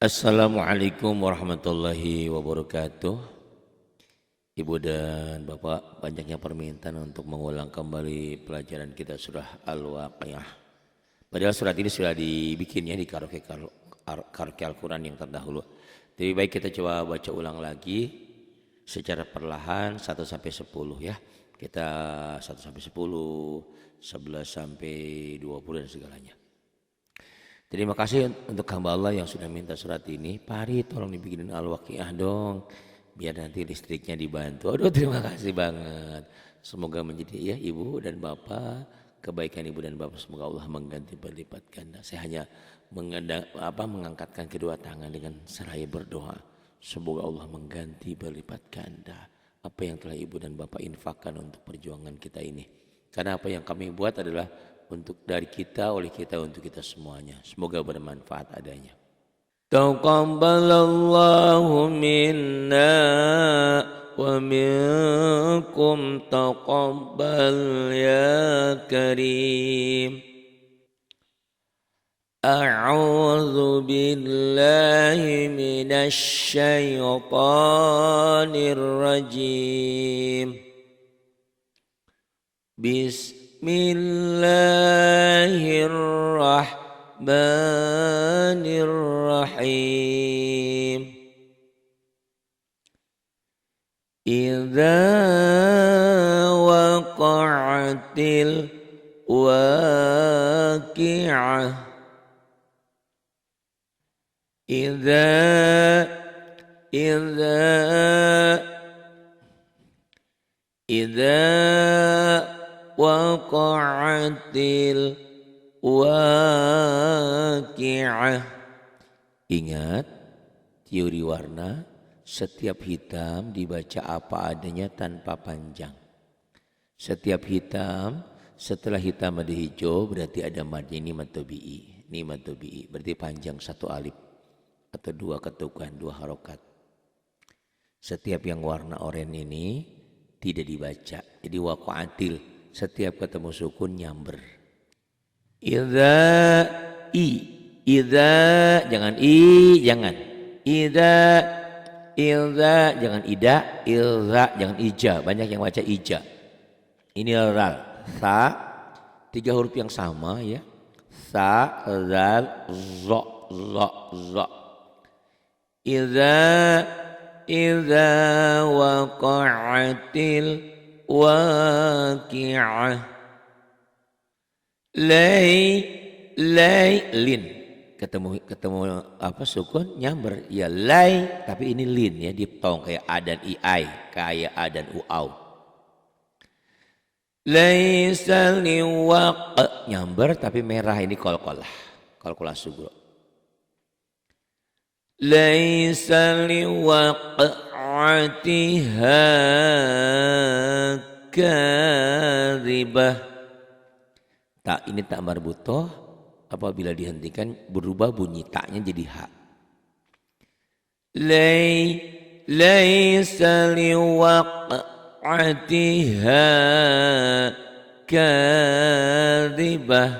Assalamualaikum warahmatullahi wabarakatuh. Ibu dan Bapak, banyaknya permintaan untuk mengulang kembali pelajaran kita surah Al-Waqiah. Padahal surat ini sudah dibikin ya di karaoke Al-Quran yang terdahulu. Tapi baik kita coba baca ulang lagi secara perlahan 1 sampai 10 ya. Kita 1 sampai 10, 11 sampai 20 dan segalanya. Terima kasih untuk hamba Allah yang sudah minta surat ini. Pari tolong dibikinin Al-Waqiah dong, biar nanti listriknya dibantu. Aduh terima kasih banget. Semoga menjadi ya ibu dan bapak, kebaikan ibu dan bapak semoga Allah mengganti berlipat ganda. Saya hanya mengangkatkan kedua tangan dengan seraya berdoa. Semoga Allah mengganti berlipat ganda apa yang telah ibu dan bapak infakkan untuk perjuangan kita ini. Karena apa yang kami buat adalah untuk dari kita, oleh kita, untuk kita semuanya. Semoga bermanfaat adanya. Taqabbalallahu minna wa minkum taqabbal ya karim. A'udzu billahi minasy syaithanir rajim. Bismillahirrahmanirrahim. Idza waqa'atil waqi'ah. Idza waqa'atil waqi'ah. Ingat teori warna, setiap hitam dibaca apa adanya tanpa panjang. Setiap hitam setelah hitam ada hijau berarti ada madnya, ini mad tabi'i. Ini mad tabi'i berarti panjang satu alif atau dua ketukan, dua harokat. Setiap yang warna oranye ini tidak dibaca. Jadi waqa'atil, setiap ketemu sukun nyamber. Idza jangan jangan. Idza jangan ida, ilza jangan ija. Banyak yang baca ija. Ini ral, sa, 3 huruf yang sama ya. Sa, zal, zo, zo, zo. Idza waqa'atil waqi'ah. Lin ketemu apa sukun nyamber ya lay, tapi ini lin ya, diftong kayak a dan iai, kayak a dan uau. Laisa liwaq nyamber tapi merah, ini qalqalah sugro. Laisa liwaqatiha kadhibah. Tak ini tak marbutoh, apabila dihentikan berubah bunyi taknya jadi ha. Laisa liwaqatiha kadhibah.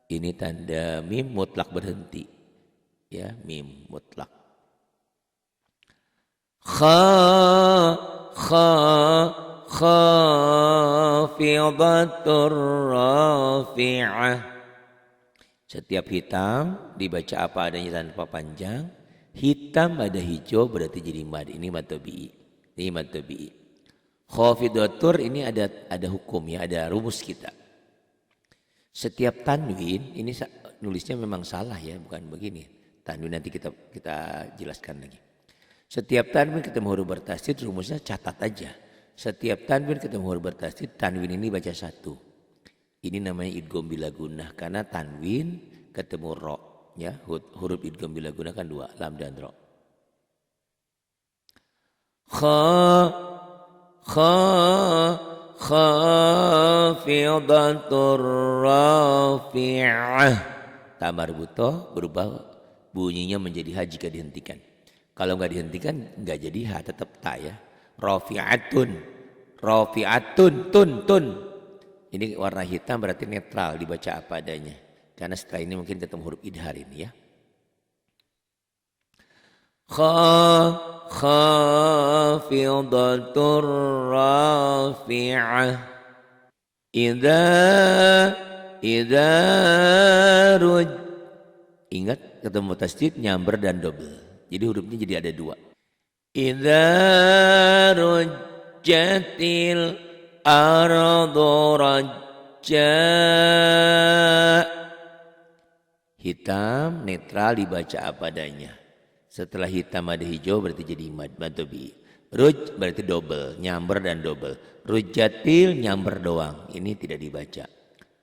Ini tanda mim mutlak berhenti. Ya, mim mutlak. Khafidatur rafi'ah. Setiap hitam dibaca apa adanya tanpa panjang. Hitam ada hijau berarti jadi mad. Ini mad tabi'i. Ini mad tabi'i. Khafidatur ini ada hukum ya, ada rumus kita. Setiap tanwin ini nulisnya memang salah ya, bukan begini. Tanwin nanti kita jelaskan lagi. Setiap tanwin ketemu huruf bertasydid rumusnya catat aja. Setiap tanwin ketemu huruf bertasydid, tanwin ini baca satu. Ini namanya idgham bila gunnah karena tanwin ketemu ro ya, huruf idgham bila gunnah kan 2, lam dan ro. Khafidatur rafi'ah. Tamar butoh berubah bunyinya menjadi ha jika dihentikan. Kalau enggak dihentikan enggak jadi ha, tetap ta ya. Rafi'atun tun. Ini warna hitam berarti netral, dibaca apa adanya. Karena setelah ini mungkin ketemu huruf idhar ini ya. khafidatur rafi'ah. Idza ruj. Ingat ketemu tasdid nyamber dan double. Jadi hurufnya jadi ada dua. Idza rujjatil ardu rajja. Hitam netral dibaca apa adanya. Setelah hitam ada hijau berarti jadi mad bi. Ruj berarti double, nyamber dan double. Rujjatil nyamber doang, ini tidak dibaca.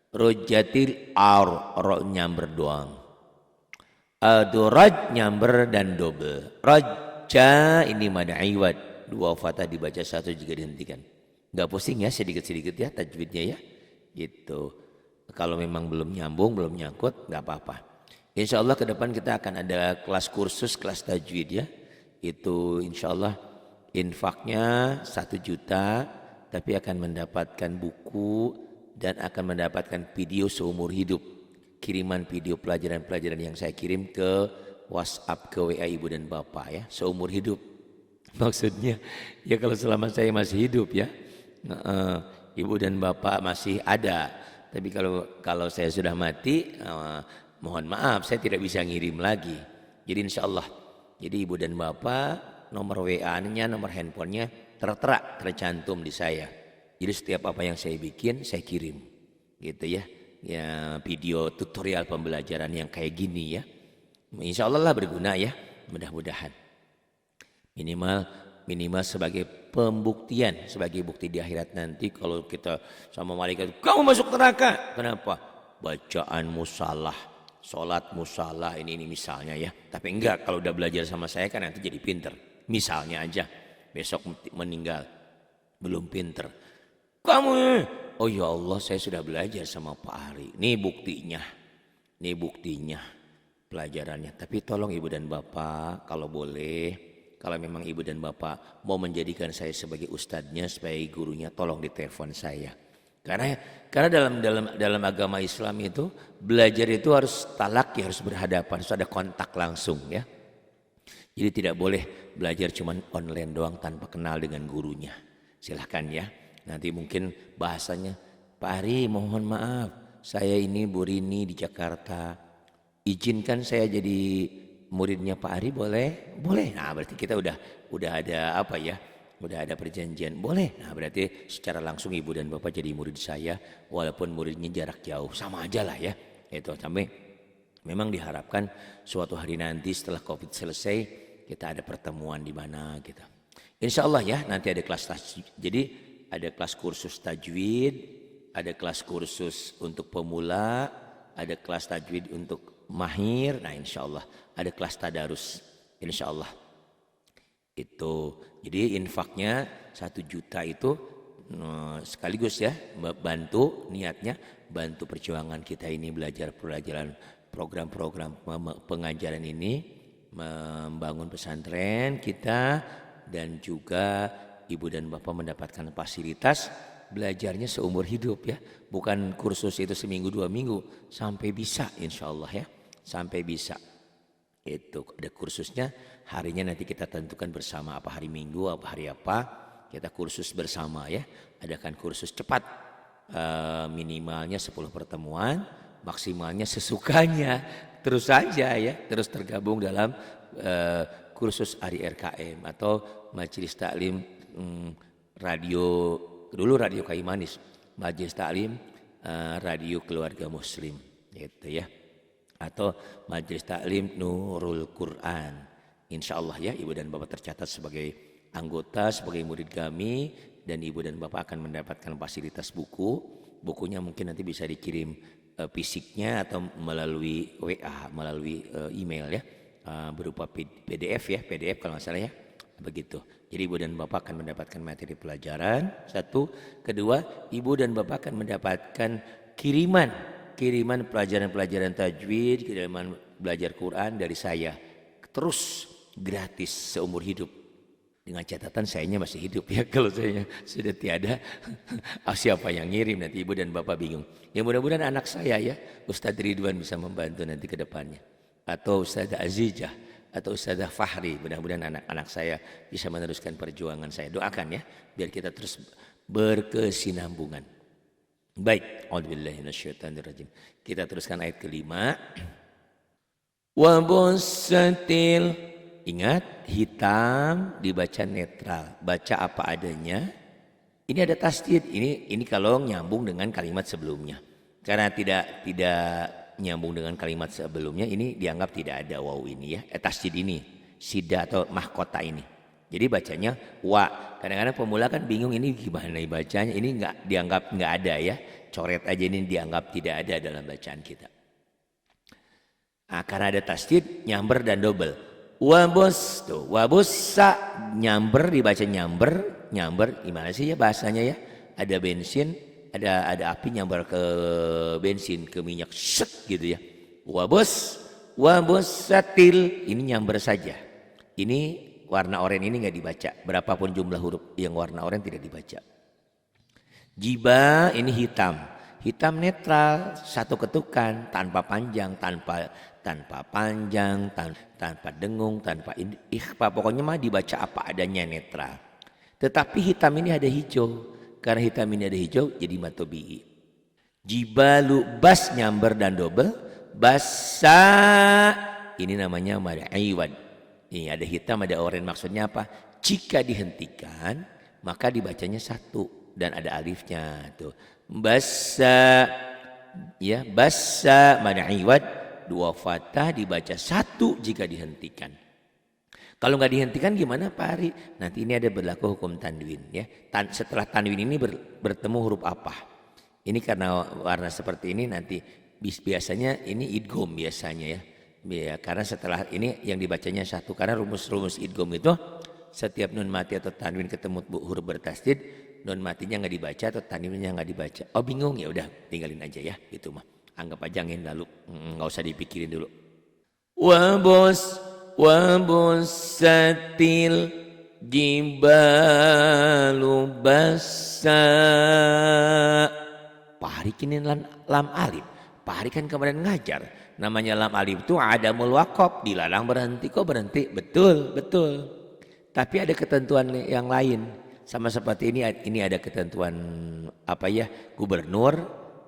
Rujjatil ro nyamber doang. Aduraj nyamber dan double. Rajja ini mad iwad, dua fathah dibaca, satu juga dihentikan. Enggak pusing ya, sedikit-sedikit ya tajwidnya ya. Gitu. Kalau memang belum nyambung, belum nyangkut, enggak apa-apa. Insya Allah ke depan kita akan ada kelas kursus, kelas tajwid ya. Itu insya Allah infaknya 1 juta, tapi akan mendapatkan buku dan akan mendapatkan video seumur hidup. Kiriman video pelajaran-pelajaran yang saya kirim ke WhatsApp, ke WA ibu dan bapak ya, seumur hidup. Maksudnya ya kalau selama saya masih hidup ya, ibu dan bapak masih ada. Tapi kalau saya sudah mati, mohon maaf saya tidak bisa ngirim lagi. Jadi insya Allah, jadi ibu dan bapak nomor WA-nya, nomor handphonenya tertera, tercantum di saya. Jadi setiap apa yang saya bikin saya kirim, gitu ya. Ya video tutorial pembelajaran yang kayak gini ya. Insya Allah lah berguna ya, mudah-mudahan. Minimal sebagai pembuktian, sebagai bukti di akhirat nanti kalau kita sama malaikat, kamu masuk neraka. Kenapa? Bacaanmu salah, sholatmu salah, ini misalnya ya. Tapi enggak, kalau udah belajar sama saya kan nanti jadi pinter. Misalnya aja, besok meninggal, belum pinter. Kamu, oh ya Allah saya sudah belajar sama Pak Ari. Ini buktinya pelajarannya. Tapi tolong ibu dan bapak kalau boleh, kalau memang ibu dan bapak mau menjadikan saya sebagai ustadznya, sebagai gurunya, tolong ditelepon saya. Karena dalam agama Islam itu belajar itu harus talaki, harus berhadapan, harus ada kontak langsung ya. Jadi tidak boleh belajar cuma online doang tanpa kenal dengan gurunya. Silahkan ya. Nanti mungkin bahasanya, Pak Ari mohon maaf, saya ini Bu Rini di Jakarta. Izinkan saya jadi muridnya Pak Ari boleh? Boleh. Nah berarti kita udah ada apa ya? Udah ada perjanjian. Boleh. Nah berarti secara langsung ibu dan bapak jadi murid saya. Walaupun muridnya jarak jauh. Sama aja lah ya. Itu sampai memang diharapkan suatu hari nanti setelah COVID selesai kita ada pertemuan di mana gitu. Insya Allah ya nanti ada kelas tajwid. Jadi ada kelas kursus tajwid, ada kelas kursus untuk pemula, ada kelas tajwid untuk mahir. Nah insya Allah ada kelas tadarus. Insya Allah itu. Jadi infaknya 1 juta itu sekaligus ya bantu niatnya, bantu perjuangan kita ini belajar pelajaran program-program pengajaran ini, membangun pesantren kita, dan juga ibu dan bapak mendapatkan fasilitas belajarnya seumur hidup ya. Bukan kursus itu seminggu 2 minggu, sampai bisa insya Allah ya, sampai bisa. Itu ada kursusnya, harinya nanti kita tentukan bersama, apa hari Minggu, apa hari apa, kita kursus bersama ya. Adakan kursus cepat, minimalnya 10 pertemuan, maksimalnya sesukanya. Terus saja ya, terus tergabung dalam kursus ARI RKM atau Majelis Taklim radio, dulu Radio Kayu Manis, Majelis Taklim Radio Keluarga Muslim gitu ya, atau Majelis Taklim Nurul Quran. Insya Allah ya ibu dan bapak tercatat sebagai anggota, sebagai murid kami, dan ibu dan bapak akan mendapatkan fasilitas buku. Bukunya mungkin nanti bisa dikirim fisiknya atau melalui WA, melalui email ya, berupa PDF ya, PDF kalau nggak salah ya, begitu. Jadi ibu dan bapak akan mendapatkan materi pelajaran, satu. Kedua, ibu dan bapak akan mendapatkan kiriman pelajaran-pelajaran tajwid, kiriman belajar Quran dari saya, terus gratis seumur hidup. Dengan catatan sayanya masih hidup ya, kalau saya sudah tiada siapa yang ngirim, nanti ibu dan bapak bingung. Ya mudah-mudahan anak saya ya, Ustadz Ridwan bisa membantu nanti ke depannya, atau Ustadz Azizah atau Ustazah Fahri. Mudah-mudahan anak-anak saya bisa meneruskan perjuangan saya. Doakan ya, biar kita terus berkesinambungan. Baik, a'udzubillahi minasyaitonirrajim. Kita teruskan ayat kelima. Wa bussatil, ingat hitam dibaca netral, baca apa adanya. Ini ada tasdid, ini kalau nyambung dengan kalimat sebelumnya. Karena tidak nyambung dengan kalimat sebelumnya, ini dianggap tidak ada waw ini ya, tasdid ini, sida atau mahkota ini. Jadi bacanya wa. Kadang-kadang pemula kan bingung ini gimana bacanya, ini dianggap nggak ada ya, coret aja ini dianggap tidak ada dalam bacaan kita. Nah, karena ada tasdid, nyamber dan double. Wabus tuh, wabussa nyamber dibaca nyamber gimana sih ya bahasanya ya? Ada bensin, ada api nyamber ke bensin, ke minyak, set gitu ya. Wabussatil, ini nyamber saja. Ini warna oranye ini nggak dibaca. Berapapun jumlah huruf yang warna oranye tidak dibaca. Jiba ini hitam netral, satu ketukan, tanpa panjang, tanpa panjang, tanpa dengung, tanpa ikhfa. Pokoknya mah dibaca apa adanya netral. Tetapi hitam ini ada hijau. Karena hitam ini ada hijau jadi matobi'i. Jibalu, bas nyamber dan double. Basa ini namanya mad iwad. Ini ada hitam ada oranye, maksudnya apa? Jika dihentikan maka dibacanya satu dan ada alifnya tuh. Basa ya, basa mad iwad, dua fathah dibaca satu jika dihentikan. Kalau nggak dihentikan gimana Pak Ari? Nanti ini ada berlaku hukum tanwin ya. Setelah tanwin ini bertemu huruf apa? Ini karena warna seperti ini nanti biasanya ini idgham biasanya ya. Karena setelah ini yang dibacanya satu. Karena rumus idgham itu setiap nun mati atau tanwin ketemu huruf bertasdid, nun matinya nggak dibaca atau tanwinnya nggak dibaca. Oh bingung ya udah tinggalin aja ya gitu mah. Anggap aja angin lalu, nggak usah dipikirin dulu. Wabussatil jibalu bassa. Pak Hari kini lam alif. Pak Hari kan kemarin ngajar. Namanya lam alif itu adamul waqaf, dilarang berhenti. Kok berhenti? Betul. Tapi ada ketentuan yang lain. Sama seperti ini ada ketentuan apa ya? Gubernur,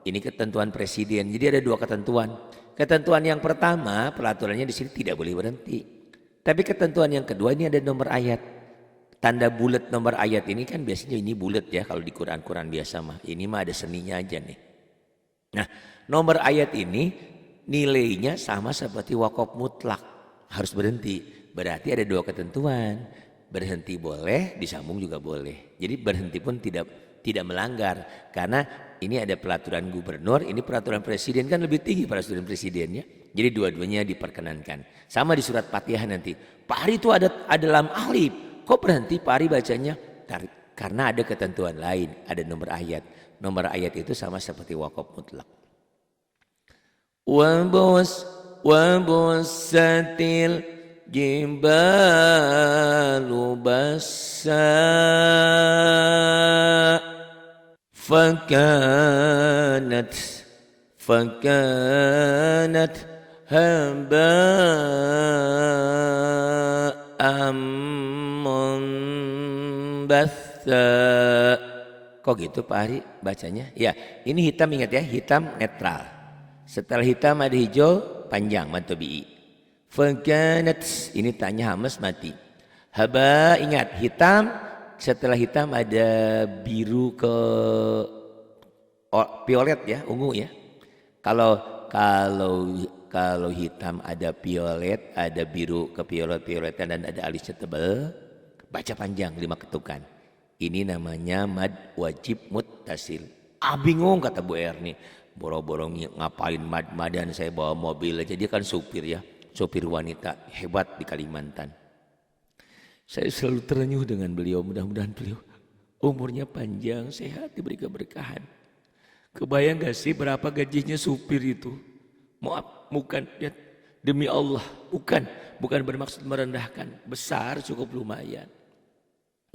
ini ketentuan presiden. Jadi ada dua ketentuan. Ketentuan yang pertama, peraturannya di sini tidak boleh berhenti. Tapi ketentuan yang kedua ini ada nomor ayat. Tanda bulat nomor ayat ini kan biasanya ini bulat ya kalau di Quran biasa mah. Ini mah ada seninya aja nih. Nah, nomor ayat ini nilainya sama seperti waqaf mutlak, harus berhenti. Berarti ada dua ketentuan. Berhenti boleh, disambung juga boleh. Jadi berhenti pun tidak melanggar karena ini ada peraturan gubernur, ini peraturan presiden kan lebih tinggi peraturan presidennya. Jadi dua-duanya diperkenankan. Sama di surat Fatihah nanti. Pak Hari itu ada lam alif. Kok berhenti Pak Hari bacanya? Karena ada ketentuan lain, ada nomor ayat. Nomor ayat itu sama seperti waqaf mutlak. Wabussatil jibalu bassa. Fakanat haba'an munbatha. Kok gitu Pak Hari bacanya? Ya, ini hitam, ingat ya, hitam netral. Setelah hitam ada hijau panjang matobi'i. Fakanat, ini tanya hamas mati. Haba, ingat hitam, setelah hitam ada biru ke violet ya, ungu ya. Kalau hitam ada violet, ada biru ke violetan dan ada alisnya tebal, baca panjang 5 ketukan. Ini namanya mad wajib muttasil. Bingung kata Bu Erni. Boro-boro ngapain mad-madan, saya bawa mobil aja. Dia kan supir ya, supir wanita hebat di Kalimantan. Saya selalu terenyuh dengan beliau. Mudah-mudahan beliau umurnya panjang, sehat, diberi keberkahan. Kebayang gak sih berapa gajinya supir itu? Maaf, bukan ya, demi Allah, bukan bermaksud merendahkan. Besar, cukup lumayan.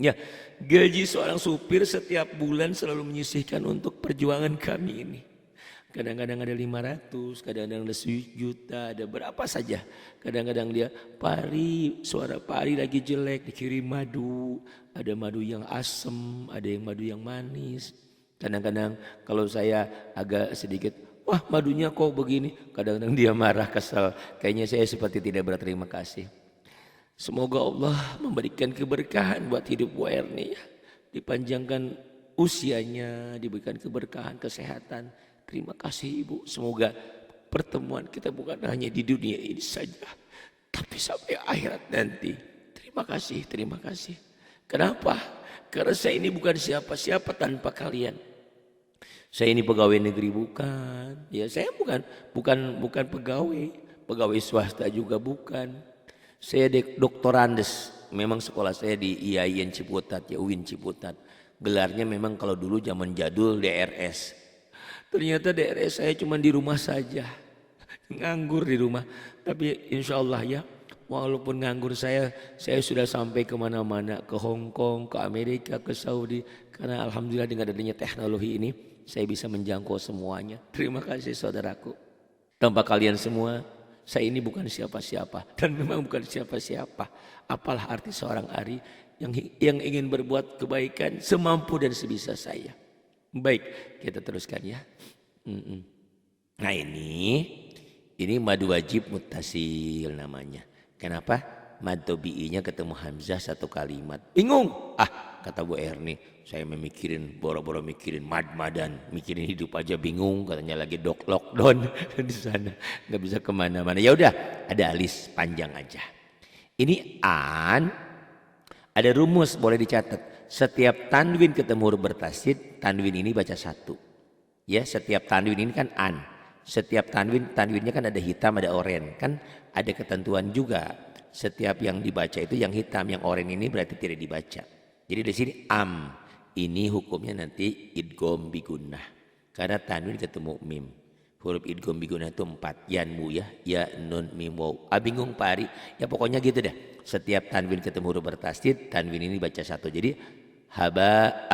Ya, gaji seorang supir setiap bulan selalu menyisihkan untuk perjuangan kami ini. Kadang-kadang ada 500, kadang-kadang ada 1 juta, ada berapa saja. Kadang-kadang dia suara pari lagi jelek, dikirim madu. Ada madu yang asem, ada yang madu yang manis. Kadang-kadang kalau saya agak sedikit, wah madunya kok begini. Kadang-kadang dia marah, kesal. Kayaknya saya seperti tidak berterima kasih. Semoga Allah memberikan keberkahan buat hidup Bu Erni ya. Dipanjangkan usianya, diberikan keberkahan, kesehatan. Terima kasih Ibu. Semoga pertemuan kita bukan hanya di dunia ini saja, tapi sampai akhirat nanti. Terima kasih, terima kasih. Kenapa? Karena saya ini bukan siapa-siapa tanpa kalian. Saya ini pegawai negeri bukan. Ya saya bukan pegawai swasta juga bukan. Saya doktorandes. Memang sekolah saya di IAIN Ciputat, ya UIN Ciputat. Gelarnya memang kalau dulu zaman jadul DRS. Ternyata DRS saya cuma di rumah saja. Nganggur di rumah. Tapi insya Allah ya, walaupun nganggur saya sudah sampai kemana-mana. Ke Hong Kong, ke Amerika, ke Saudi. Karena alhamdulillah dengan adanya teknologi ini, saya bisa menjangkau semuanya. Terima kasih saudaraku. Tanpa kalian semua, saya ini bukan siapa-siapa. Dan memang bukan siapa-siapa. Apalah arti seorang Ari yang ingin berbuat kebaikan semampu dan sebisa saya. Baik, kita teruskan ya. Nah ini madu wajib muttasil namanya. Kenapa? Mad tobi'inya ketemu hamzah satu kalimat. Bingung? Kata Bu Erni, saya boro-boro mikirin mad-madan, mikirin hidup aja bingung. Katanya lagi lockdown di sana, nggak bisa kemana-mana. Ya udah, ada alis panjang aja. Ini ada rumus boleh dicatat. Setiap tanwin ketemu huruf bertasydid, tanwin ini baca satu. Ya, setiap tanwin ini kan an. Setiap tanwinnya kan ada hitam, ada oren. Kan ada ketentuan juga. Setiap yang dibaca itu yang hitam, yang oren ini berarti tidak dibaca. Jadi di sini ini hukumnya nanti idgham bi gunnah. Karena tanwin ketemu mim. Huruf idgham bi gunnah itu 4. Yanmu ya nun mim waw. Bingung Pak Ari? Ya pokoknya gitu deh. Setiap tanwin ketemu huruf bertasydid, tanwin ini baca satu. Jadi haba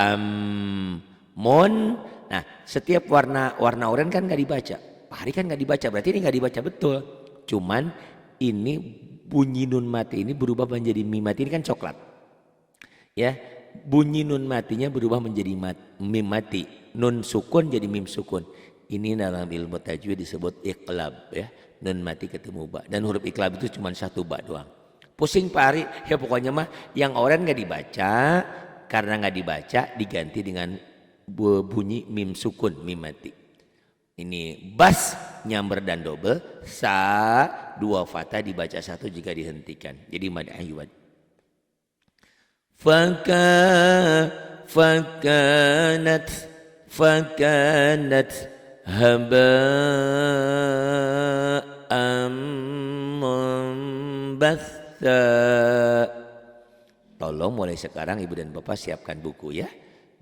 mon. Nah, setiap warna oranye kan nggak dibaca. Pak Hari kan nggak dibaca, berarti ini nggak dibaca betul. Cuman ini bunyi nun mati ini berubah menjadi mim mati, ini kan coklat. Ya, bunyi nun matinya berubah menjadi mim mati. Nun sukun jadi mim sukun. Ini dalam ilmu tajwid disebut iqlab ya. Nun mati ketemu ba. Dan huruf iqlab itu cuma satu ba doang. Pusing Pak Ari, ya pokoknya mah yang oranye nggak dibaca, karena nggak dibaca diganti dengan bunyi mim sukun, mim mati. Ini bas nyamber dan double, sa dua fathah dibaca satu jika dihentikan. Jadi mad ayyad. Fakanat haba'am munbath. Tolong mulai sekarang ibu dan bapak siapkan buku ya.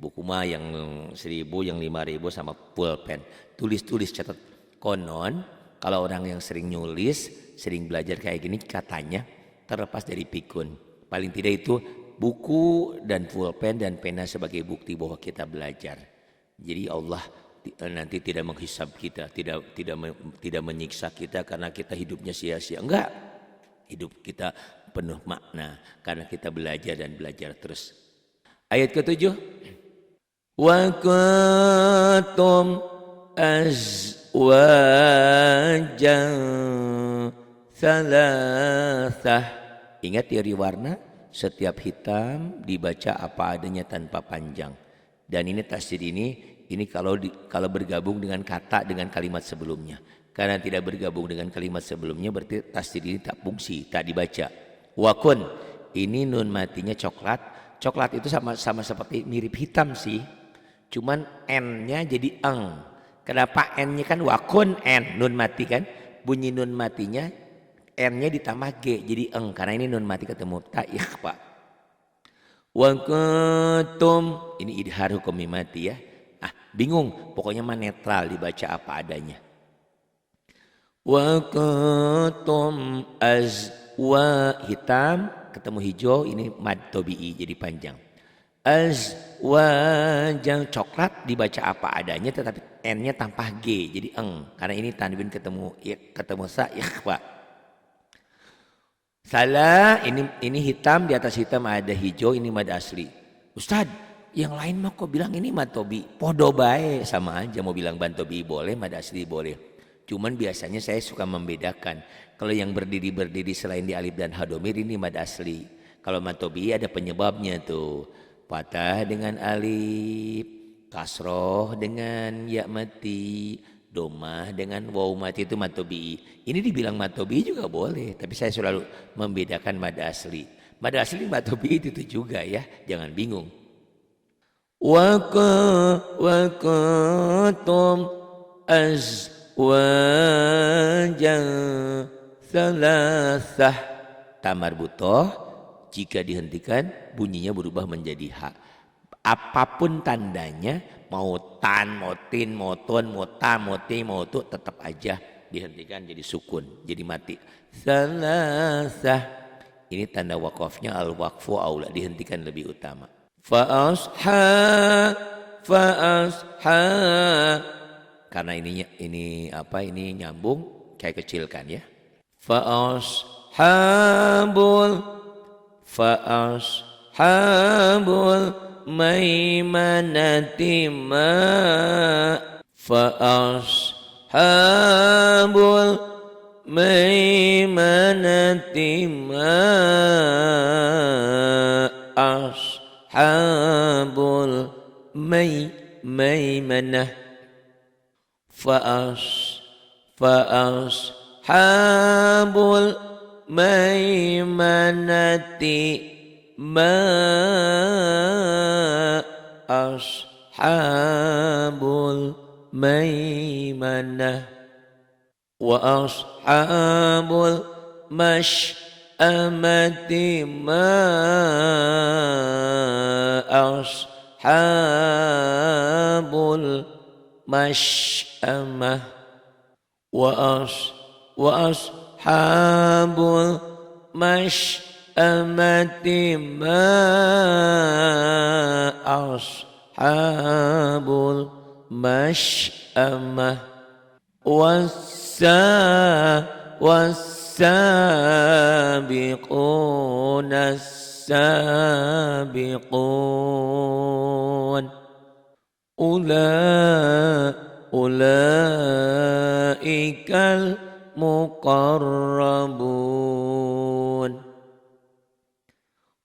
Buku mah yang 1.000, yang 5.000 sama pulpen. Tulis-tulis catat. Konon kalau orang yang sering nulis, sering belajar kayak gini katanya terlepas dari pikun. Paling tidak itu buku dan pulpen dan pena sebagai bukti bahwa kita belajar. Jadi Allah nanti tidak menghisab kita, tidak menyiksa kita karena kita hidupnya sia-sia. Enggak. Hidup kita penuh makna karena kita belajar dan belajar terus. Ayat ke-7. Wa kuntum azwajan thalathah. Ingat teori warna, setiap hitam dibaca apa adanya tanpa panjang. Dan ini tasydid ini kalau bergabung dengan kata dengan kalimat sebelumnya. Karena tidak bergabung dengan kalimat sebelumnya berarti tasydid ini tak fungsi, tak dibaca. Wakun, ini nun matinya coklat. Coklat itu sama seperti mirip hitam sih. Cuman n-nya jadi eng. Kenapa n-nya kan wakun n, nun mati kan. Bunyi nun matinya n-nya ditambah g jadi eng. Karena ini nun mati ketemu ta ikhfa. Wakuntum, ini idhar hukum mati ya. Bingung, pokoknya mah netral dibaca apa adanya. Wa kuntum azwa hitam ketemu hijau ini mad tobi'i jadi panjang. Azwajan coklat dibaca apa adanya tetapi N-nya tanpa G jadi eng. Karena ini tanwin ketemu sa ikhfa. Salah, ini hitam, di atas hitam ada hijau, ini mad asli. Ustadz, yang lain mah kok bilang ini mad tobi? Podo bae, sama aja mau bilang mad tobi boleh, mad asli boleh. Cuman biasanya saya suka membedakan. Kalau yang berdiri selain di alif dan hadomir ini mad asli. Kalau mad tobi ada penyebabnya tuh. Patah dengan alif, kasroh dengan ya mati, domah dengan waw mati itu mad tobi. Ini dibilang mad tobi juga boleh, tapi saya selalu membedakan mad asli. Mad asli mad tobi itu juga ya, jangan bingung. Waqatum azwajan salasah. Tamar butoh jika dihentikan bunyinya berubah menjadi ha. Apapun tandanya, mau tan, mau tin, mau ton, mau ta, mau ti, mau tu, tetap aja dihentikan jadi sukun, jadi mati. Salasah. Ini tanda wakafnya al-waqfu aula, dihentikan lebih utama. Fa'asha. Karena ini nyambung, kayak kecilkan ya. Fa'ashabul maimanati ma. Fa'ashabul maimanati ma. Ashabul maimanah. Fa'ashabul maimanati ma. Ashabul maimanah. Wa ashabul mash'amati ma. Ashabul mash'amah. Wa ashabul mash'amati ma. Ashabul mash'amah. والسابقون السابقون أولئك المقربون.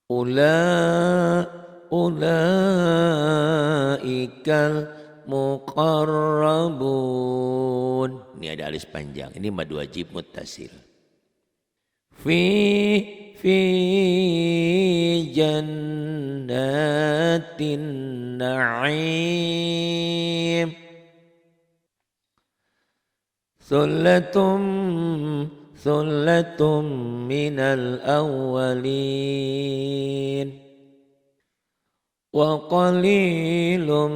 أولئك المقربون. Ini ada alis panjang. Ini mad wajib muttasil. Fi jannatin na'im. Sullatum minal awwalin. Wa qalilum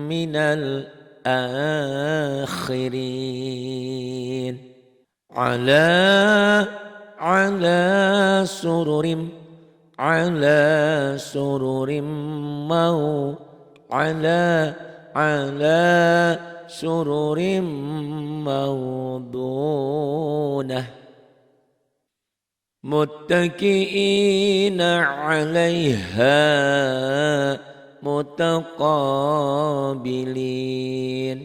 minal akhirin. Ala sururim sururim mawdunah. Muttaki'ina 'alaiha mutaqabilin.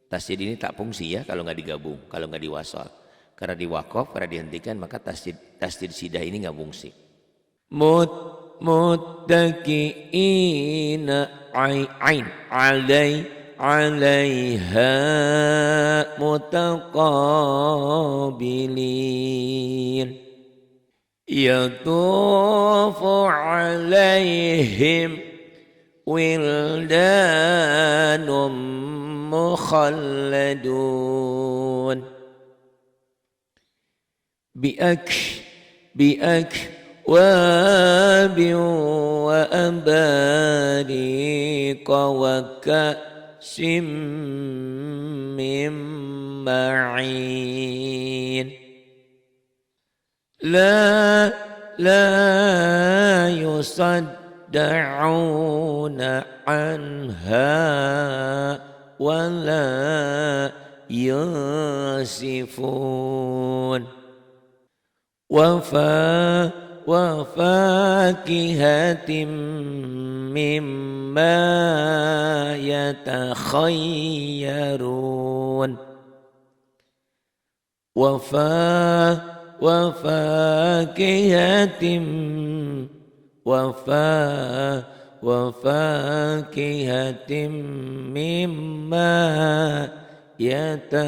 Tasydid ini tak fungsi ya kalau nggak digabung, kalau nggak diwasal. Karena diwakaf, karena dihentikan, maka tasydid sidah ini nggak fungsi. Muttaki'ina alaiha mutaqabilin. Yatufu alaihim wildanum mukhalladun. Biakwabin wa abarika wa ka'sim min ma'in. La yusaddauna anha ولا يصفون وفاكهة مما يتخيرون وفاكهة مما يتخيرون